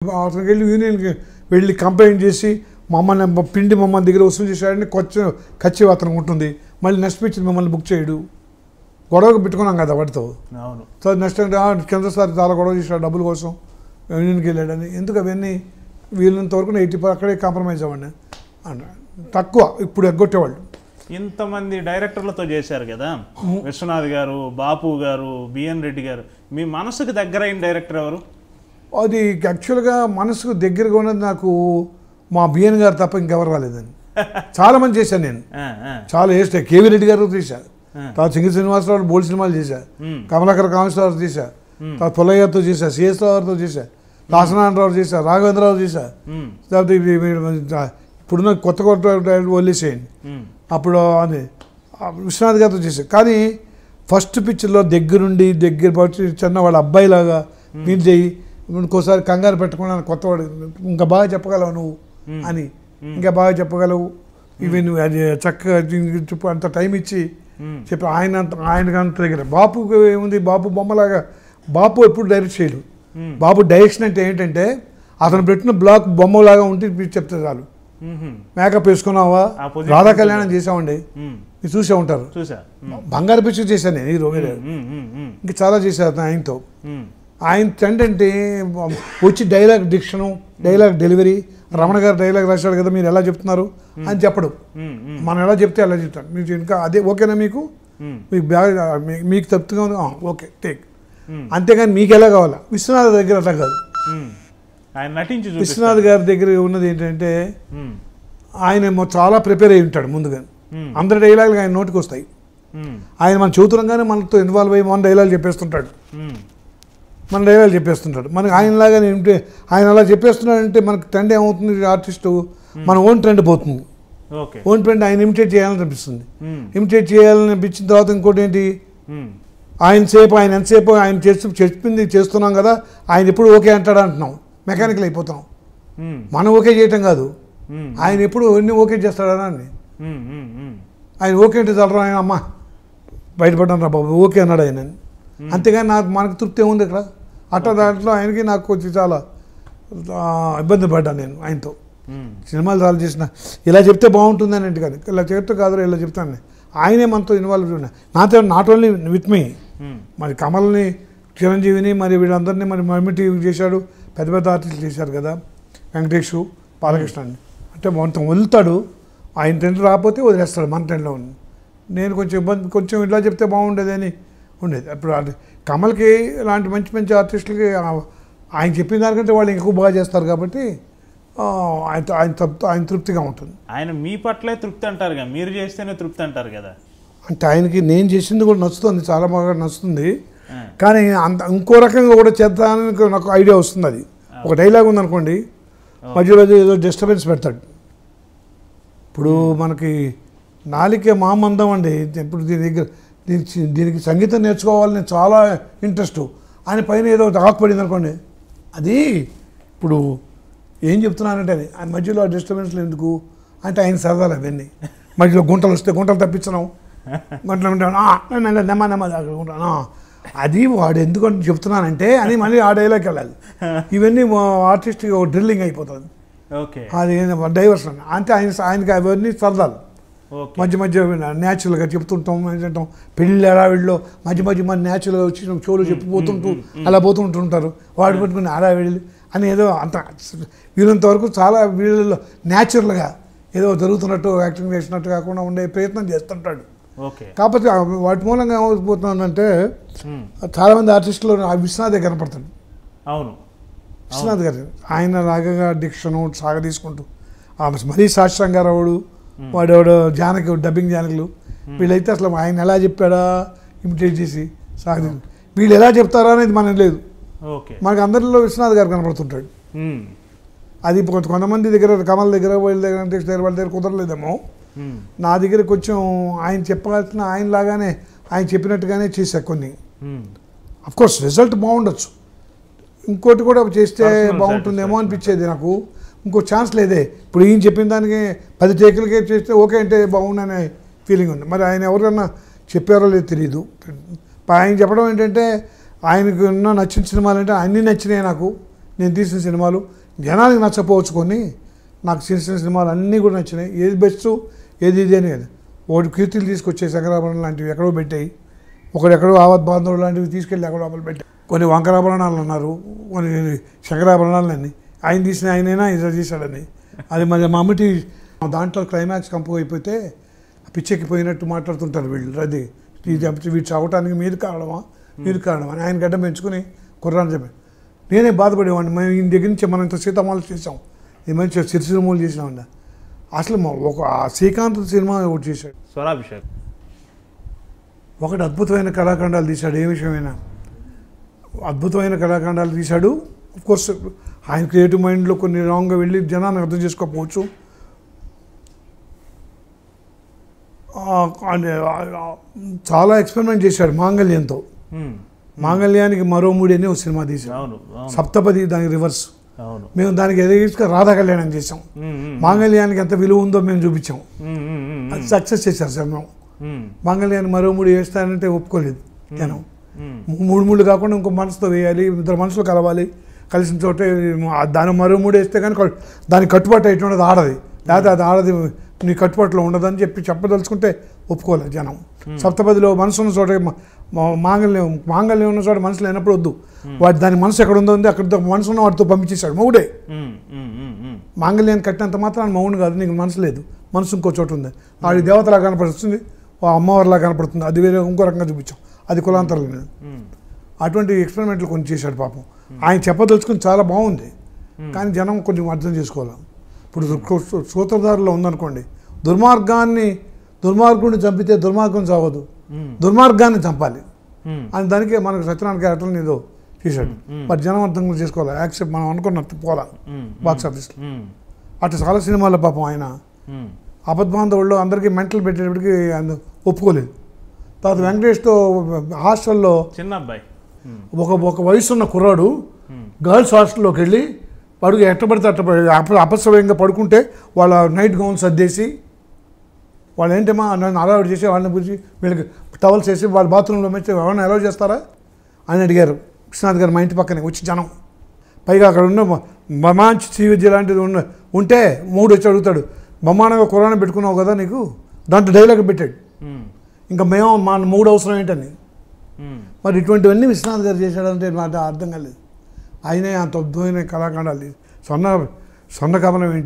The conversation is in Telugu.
అతనికి వెళ్ళి యూనియన్కి వెళ్ళి కంప్లైంట్ చేసి మమ్మల్ని పిండి మమ్మల్ని దగ్గర వసూలు చేశాడని ఖర్చు అతనికి ఉంటుంది. మళ్ళీ నెక్స్ట్ పిక్చర్ మమ్మల్ని బుక్ చేయడు. గొడవకు పెట్టుకున్నాం కదా వాటితో. అవును సో నెక్స్ట్ కింద సార్ చాలా గొడవ చేశాడు డబ్బుల కోసం యూనియన్కి వెళ్ళాడని. ఎందుకు అవన్నీ వీళ్ళంత వరకు 80 అక్కడే కాంప్రమైజ్ అవ్వండి అన్న తక్కువ ఇప్పుడు ఎగ్గొట్టేవాళ్ళు. ఇంతమంది డైరెక్టర్లతో చేశారు కదా, విశ్వనాథ్ గారు, బాపు గారు, బిఎన్ రెడ్డి గారు. మీ మనసుకు దగ్గరైన డైరెక్టర్ ఎవరు? అది యాక్చువల్గా మనసుకు దగ్గరగా ఉన్నది నాకు మా బిఎన్ గారు తప్ప ఇంకెవరు రాలేదని. చాలా మంది చేశాను నేను, చాలా వేస్తే కేవీ రెడ్డి గారు చేశాను, తర్వాత సింగ శ్రీనివాసరావు బోల్డ్ సినిమాలు చేశాను, కమలాకర్ కామేశ్వరరావు చేశాను, తర్వాత పుల్లయ్యతో చేశాను, సిఎస్ రావుతో చేశాను, దాసనారాయణరావు చేశాను, రాఘవేంద్రరావు చేశాను. తర్వాత ఇప్పుడున్న కొత్త వదిలేసేయండి. అప్పుడు అది విశ్వనాథ్ గారితో చేశాను. కానీ ఫస్ట్ పిక్చర్లో దగ్గరుండి దగ్గర పట్టి చిన్న వాళ్ళ అబ్బాయిలాగా మీరు చెయ్యి, ఇంకోసారి కంగారు పెట్టకుండా కొత్తవాడు ఇంకా బాగా చెప్పగలవు నువ్వు అని, ఇంకా బాగా చెప్పగలవు ఇవి నువ్వు అది చక్కగా అంత టైం ఇచ్చి చెప్పి ఆయనకు అంత దగ్గర. బాపుకి ఏముంది, బాపు బొమ్మలాగా బాపు ఎప్పుడు డైరెక్ట్ చేయడు. బాపు డైరెక్షన్ అంటే ఏంటంటే అతను పెట్టిన బ్లాక్ బొమ్మలాగా ఉంటే చెప్తే చాలు. మేకప్ వేసుకున్నావా, రాధా కళ్యాణం చేసామండి, మీరు చూసే ఉంటారు. బంగారు పిక్చర్ చేశాను నేను ఈ రోజు, ఇంకా చాలా చేశాను ఆయనతో. ఆయన ఏంటంటే వచ్చి dialogue diction, dialogue delivery, Ramana గారు డైలాగ్ రాశాడు కదా మీరు ఎలా చెప్తున్నారు అని చెప్పడు, మనం ఎలా చెప్తే అలా చెప్తాను. మీకు ఇంకా అదే ఓకేనా, మీకు మీకు బాగా మీకు తప్పుగా ఉంది ఓకే టేక్, అంతేగాని మీకు ఎలా కావాలా. విశ్వనాథ్ దగ్గర అట్లా కాదు. విశ్వనాథ్ గారి దగ్గర ఉన్నది ఏంటంటే ఆయన చాలా ప్రిపేర్ అయి ఉంటాడు ముందుగా. అందరి డైలాగులు ఆయన నోటికి వస్తాయి. ఆయన మనం చదువుతున్నాగానే మనతో ఇన్వాల్వ్ అయ్యి మన డైలాగ్ చెప్పేస్తుంటాడు, మన డైలాగ్ చెప్పేస్తుంటాడు. మనకి ఆయనలాగా ఆయన అలా చెప్పేస్తున్నాడంటే మనకు ట్రెండ్ ఏమవుతుంది, ఆర్టిస్టు మన ఓన్ ట్రెండ్ పోతుంది. ఓన్ ట్రెండ్ ఆయన ఇమిటేట్ చేయాలని అనిపిస్తుంది. ఇమిటేట్ చేయాలని అనిపించిన తర్వాత ఇంకోటి ఏంటి, ఆయన ఎంతసేపు ఆయన చెప్పింది చేస్తున్నాం కదా, ఆయన ఎప్పుడు ఓకే అంటాడు అంటున్నాం, మెకానికల్ అయిపోతాం. మనం ఓకే చేయటం కాదు, ఆయన ఎప్పుడు ఎన్ని ఓకే చేస్తాడని. ఆయన ఓకే అంటే చల్లరా ఆయన అమ్మ బయటపడ్డాను రా బాబు ఓకే అన్నాడు ఆయన. అంతేగాని మనకు తృప్తి ఏముంది ఇక్కడ. అట్లా దాంట్లో ఆయనకి నాకు కొంచెం చాలా ఇబ్బంది పడ్డాను నేను ఆయనతో. సినిమాలు చాలా చేసిన ఇలా చెప్తే బాగుంటుందని అంటే కాదు, ఇలా చెప్తే కాదు ఇలా చెప్తాను. ఆయనే మనతో ఇన్వాల్వ్ ఉన్నాయి. నాతో నాట్ ఓన్లీ విత్ మీ, మరి కమల్ని, చిరంజీవిని, మరి వీళ్ళందరినీ మరి మమ్మిటి చేశాడు, పెద్ద పెద్ద ఆర్టిస్టులు చేశారు కదా, వెంకటేష్, బాలకృష్ణ అంటే మొత్తం వదులుతాడు. ఆయన టెంట్ రాకపోతే వదిలేస్తాడు మన టెంట్లో ఉంది. నేను కొంచెం ఇబ్బంది, కొంచెం ఇలా చెప్తే బాగుండేదని ఉండేది. అప్పుడు కమల్కి ఇలాంటి మంచి మంచి ఆర్టిస్టులకి ఆయన చెప్పిన దానికంటే వాళ్ళు ఎక్కువ బాగా చేస్తారు కాబట్టి ఆయన తృప్తిగా ఉంటుంది. ఆయన మీ పట్లే తృప్తి అంటారు కదా, మీరు చేస్తేనే తృప్తి అంటారు కదా. అంటే ఆయనకి నేను చేసింది కూడా నచ్చుతుంది, చాలా బాగా నచ్చుతుంది. కానీ ఇంకో రకంగా కూడా చేద్దానికి నాకు ఐడియా వస్తుంది. అది ఒక డైలాగ్ ఉందనుకోండి, మధ్యలో ఏదో డిస్టర్బెన్స్ పెడతాడు. ఇప్పుడు మనకి నాలిక మామందం అండి, ఇప్పుడు దీనికి సంగీతం నేర్చుకోవాలని చాలా ఇంట్రెస్ట్, ఆయన పైన ఏదో ఆకుపడింది అనుకోండి, అది ఇప్పుడు ఏం చెప్తున్నానంటే అది ఆయన మధ్యలో డిస్టర్బెన్స్లు ఎందుకు అంటే ఆయన సరదాలు అవన్నీ. మధ్యలో గుంటలు వస్తే గుంటలు తప్పించడం, గుంటలు ఉంటాను, అది వాడు ఎందుకు చెప్తున్నానంటే అని మళ్ళీ ఆ డైలాగ్కి వెళ్ళాలి. ఇవన్నీ ఆర్టిస్ట్కి ఒక డ్రిల్లింగ్ అయిపోతుంది, అది డైవర్షన్. అంటే ఆయనకి అవన్నీ సరదాలు. మధ్య మధ్య న్యాచురల్గా చెప్తుంటాం, ఏంటంటాం పెళ్ళి హడావిడిలో మధ్య మధ్య మన న్యాచురల్గా వచ్చి షోలు చెప్పిపోతుంటూ అలా పోతుంటుంటారు. వాడు పెట్టుకుని హడావిడి అని ఏదో అంత వీళ్ళంత వరకు చాలా వీళ్ళలో న్యాచురల్గా ఏదో జరుగుతున్నట్టు యాక్టింగ్ చేసినట్టు కాకుండా ఉండే ప్రయత్నం చేస్తుంటాడు. కాకపోతే వాటి మూలంగా ఏమైపోతుందంటే చాలామంది ఆర్టిస్టులు విశ్వనాథ్ దగ్గర కనపడతాడు. అవును, విశ్వనాథ్ గారు ఆయన రాగంగా డిక్షను సాగ తీసుకుంటూ మరీ సాష్టాంగారావుడు, వాడెవడు జానకి డబ్బింగ్ జానకులు, వీళ్ళైతే అసలు ఆయన ఎలా చెప్పాడా ఇమిటేట్ చేసి సాగ, వీళ్ళు ఎలా చెప్తారా అనేది మనకు లేదు. మనకు అందరిలో విశ్వనాథ్ గారు కనపడుతుంటాడు. అది కొంతమంది దగ్గర, కమల్ దగ్గర, వీళ్ళ దగ్గర, అంటే వాళ్ళ దగ్గర కుదరలేదేమో. నా దగ్గర కొంచెం ఆయన చెప్పాల్సిన ఆయనలాగానే ఆయన చెప్పినట్టుగానే చేశా కొన్ని. అఫ్కోర్స్ రిజల్ట్ బాగుండొచ్చు, ఇంకోటి కూడా చేస్తే బాగుంటుందేమో అనిపించేది నాకు. ఇంకో ఛాన్స్ లేదే. ఇప్పుడు ఈయన చెప్పిన దానికి 10 టేకులకే చేస్తే ఓకే అంటే బాగుండనే ఫీలింగ్ ఉంది. మరి ఆయన ఎవరికన్నా చెప్పారో లేదో తెలియదు. ఆయన చెప్పడం ఏంటంటే ఆయనకు ఉన్న నచ్చిన సినిమాలు అంటే అన్నీ నచ్చినాయి నాకు, నేను తీసిన సినిమాలు జనానికి నచ్చపోవచ్చు కొన్ని, నాకు చేసిన సినిమాలు అన్నీ కూడా నచ్చినాయి. ఏది బెస్ట్ ఏది ఇది అని ఒకటి కీర్తిలు తీసుకొచ్చాయి, శంకరాభరణం లాంటివి ఎక్కడో పెట్టాయి, ఒకడెక్కడో ఆవత్ బాంధవుడు లాంటివి తీసుకెళ్ళి ఎక్కడో లోపల పెట్టాయి. కొన్ని వంకరాభరణాలు అన్నారు, కొన్ని శంకరాభరణాలని ఆయన తీసిన ఆయనైనా ఇది చేశాడని. అది మరి మమ్మటి దాంట్లో క్లైమాక్స్ కంపు అయిపోతే పిచ్చెక్కిపోయినట్టు మాట్లాడుతుంటారు వీళ్ళు. అది వీడు చావటానికి మీరు కారణమా అని ఆయన గడ్డ పెంచుకుని కుర్రాన్ని చెప్పాను. నేనే బాధపడేవాడిని. మేము ఈయన దగ్గర నుంచి మనం ఇంత సీతమాలు చేసాం, ఈ మంచి సిరిసిరిమూలు చేసినామండి. అసలు ఒక శ్రీకాంత్ సినిమా ఒకటి చేశాడు, స్వరాభిషేక్. ఒకటి అద్భుతమైన కళాఖండాలు తీశాడు. ఏ విషయమైనా అద్భుతమైన కళాఖండాలు తీశాడు. కోర్స్ ఆయన క్రియేటివ్ మైండ్లో కొన్ని రాంగ్గా వెళ్ళి జనాన్ని అర్థం చేసుకోకపోవచ్చు. చాలా ఎక్స్పెరిమెంట్ చేశాడు మాంగళ్యంతో. మాంగళ్యానికి మరో మూడు అని ఒక సినిమా తీసాం, సప్తపది దానికి రివర్స్. మేము దానికి ఎదుగుగా రాధా కళ్యాణం చేసాం. మాంగళ్యానికి ఎంత విలువ ఉందో మేము చూపించాం, అది సక్సెస్ చేశారు సార్. మేము మాంగళ్యాన్ని మరో మూడు వేస్తానంటే ఒప్పుకోలేదు జనం. మూడు కాకుండా ఇంకో మనసుతో వేయాలి, ఇద్దరు మనసులు కలవాలి, కలిసిన చోటే దాని మరో మూడు వేస్తే కానీ దానికి కట్టుబాటు అయ్యేటువంటిది ఆడది, లేకపోతే అది ఆడది నీ కట్టుబాటులో ఉండదని చెప్పదలుచుకుంటే ఒప్పుకోలేదు జనం. సప్తపదిలో మనసు ఉన్న చోట మాంగళ్యం ఉన్న చోట మనసు లేనప్పుడు వద్దు, వాటి దాని మనసు ఎక్కడ ఉందో అక్కడ మనసు ఉన్న వాటితో పంపించేశాడు. మౌడే మాంగళ్యాన్ని కట్టినంత మాత్రం మౌను కాదు, నీకు మనసు లేదు, మనసు ఇంకో చోట ఉంది. వాడి దేవతలా కనపడుతుంది, అమ్మవారిలా కనపడుతుంది, అది వేరే ఇంకో రకంగా చూపించాం, అది కులాంతరం లేదు. అటువంటి ఎక్స్పెరిమెంట్లు కొన్ని చేశాడు పాపం. ఆయన చెప్పదలుచుకుని చాలా బాగుంది, కానీ జనం కొంచెం అర్థం చేసుకోవాలి. ఇప్పుడు సూత్రధారులో ఉందనుకోండి, దుర్మార్గుడిని చంపితే దుర్మార్గం చావదు, దుర్మార్గాన్ని చంపాలి అని దానికి మనకు సత్యనారాయణ క్యారెక్టర్ ఏదో చేశాడు. మరి జనం అర్థం చేసుకోవాలి, యాక్సెప్ట్ మనం అనుకున్నట్టు పోలా బాక్స్ ఆఫీస్లో. అటు చాలా సినిమాల్లో పాపం ఆయన అబద్ధాంధవుల్లో అందరికీ మెంటల్ పెట్టేటప్పటికి ఆయన ఒప్పుకోలేదు. తర్వాత వెంకటేష్తో హాస్టల్లో చిన్న అబ్బాయి ఒక వయసున్న కుర్రాడు గర్ల్స్ హాస్టల్లోకి వెళ్ళి పడుగు ఎట్టబడితే అపస్వయంగా పడుకుంటే వాళ్ళ నైట్ గౌన్స్ సర్దేసి వాళ్ళు ఏంటమ్మా నన్ను అలౌట్ చేసి వాళ్ళని పిలిచి వీళ్ళకి టవల్స్ వేసి వాళ్ళ బాత్రూంలో మెచ్చి ఎవరైనా అలౌట్ చేస్తారా అని అడిగారు. విశ్వనాథ్ గారు మా ఇంటి పక్కనే వచ్చి జనం, పైగా అక్కడ ఉన్న మంచి శ్రీవిద్య లాంటిది ఉంటే మూడు వచ్చి అడుగుతాడు, బ్రహ్మాండంగా కురాణ పెట్టుకున్నావు కదా నీకు, దాంట్లో డైలాగ్ పెట్టాడు. ఇంకా మేము మా మూడు అవసరం ఏంటని. మరి ఇటువంటివన్నీ విశ్వనాథ్ గారు చేశాడంటే నాకు అర్థం కాలేదు. ఆయనే అంత అద్భుతమైన కళాఖండాలు. స్వర్ణ కమలం ఏంటి,